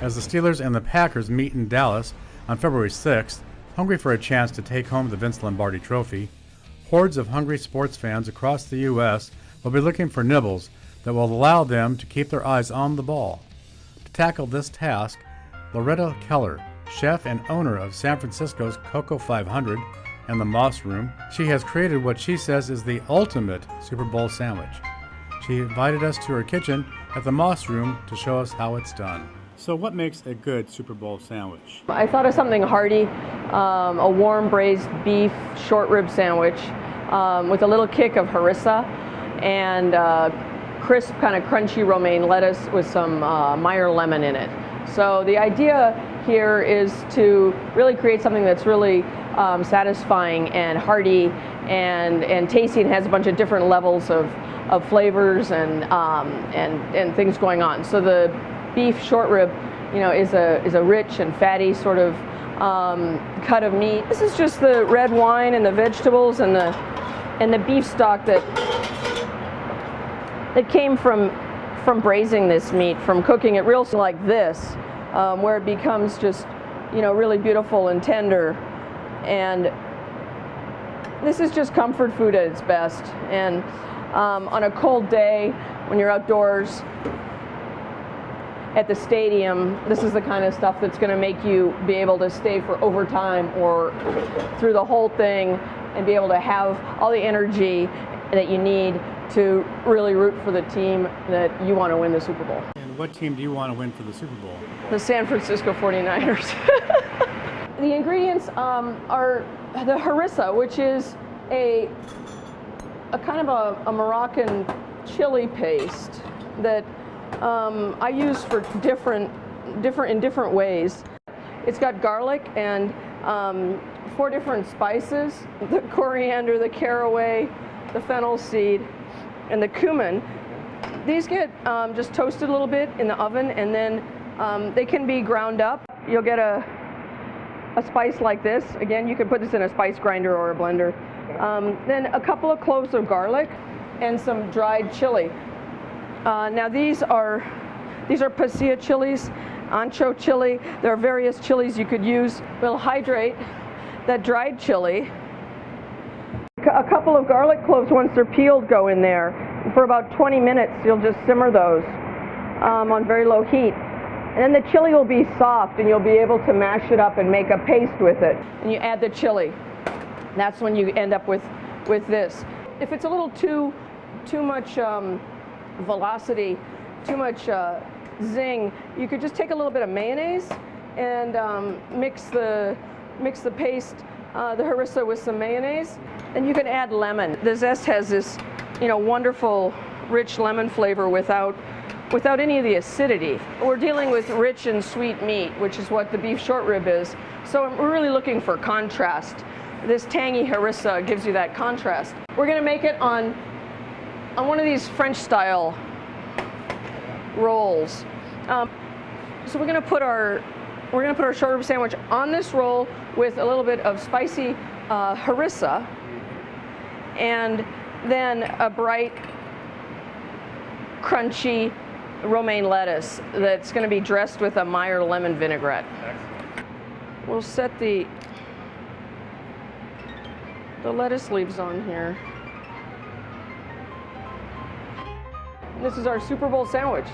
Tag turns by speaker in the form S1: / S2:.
S1: as the Steelers and the Packers meet in Dallas on February 6th, hungry for a chance to take home the Vince Lombardi Trophy. Hordes of hungry sports fans across the U.S. will be looking for nibbles that will allow them to keep their eyes on the ball. To tackle this task, Loretta Keller, chef and owner of San Francisco's Coco 500 and the Moss Room, she has created what she says is the ultimate Super Bowl sandwich. She invited us to her kitchen at the Moss Room to show us how it's done. So what makes a good Super Bowl sandwich?
S2: I thought of something hearty, a warm braised beef short rib sandwich with a little kick of harissa and crisp kind of crunchy romaine lettuce with some Meyer lemon in it. So the idea here is to really create something that's really satisfying and hearty and tasty and has a bunch of different levels of flavors and things going on. So the beef short rib, is a rich and fatty sort of cut of meat. This is just the red wine and the vegetables and the beef stock that came from braising this meat, from cooking it real like this, where it becomes just really beautiful and tender. And this is just comfort food at its best. And on a cold day when you're outdoors at the stadium, this is the kind of stuff that's going to make you be able to stay for overtime or through the whole thing and be able to have all the energy that you need to really root for the team that you want to win the Super Bowl.
S1: And what team do you want to win for the Super Bowl?
S2: The San Francisco 49ers. The ingredients are the harissa, which is a kind of a Moroccan chili paste that I use for in different ways. It's got garlic and 4 different spices: the coriander, the caraway, the fennel seed, and the cumin. These get just toasted a little bit in the oven, and then they can be ground up. You'll get a spice like this. Again, you can put this in a spice grinder or a blender. Then a couple of cloves of garlic and some dried chili. Now these are pasilla chilies, ancho chili. There are various chilies you could use. We'll hydrate that dried chili. A couple of garlic cloves, once they're peeled, go in there. For about 20 minutes, you'll just simmer those on very low heat. And then the chili will be soft, and you'll be able to mash it up and make a paste with it. And you add the chili. That's when you end up with this. If it's a little too much velocity, too much zing, you could just take a little bit of mayonnaise and mix the paste, the harissa, with some mayonnaise. And you can add lemon. The zest has this, wonderful, rich lemon flavor without any of the acidity. We're dealing with rich and sweet meat, which is what the beef short rib is. So we're really looking for contrast. This tangy harissa gives you that contrast. We're going to make it on one of these French-style rolls. So we're going to put our short rib sandwich on this roll with a little bit of spicy harissa, and then a bright, crunchy romaine lettuce that's going to be dressed with a Meyer lemon vinaigrette. Excellent. We'll set the lettuce leaves on here. And this is our Super Bowl sandwich.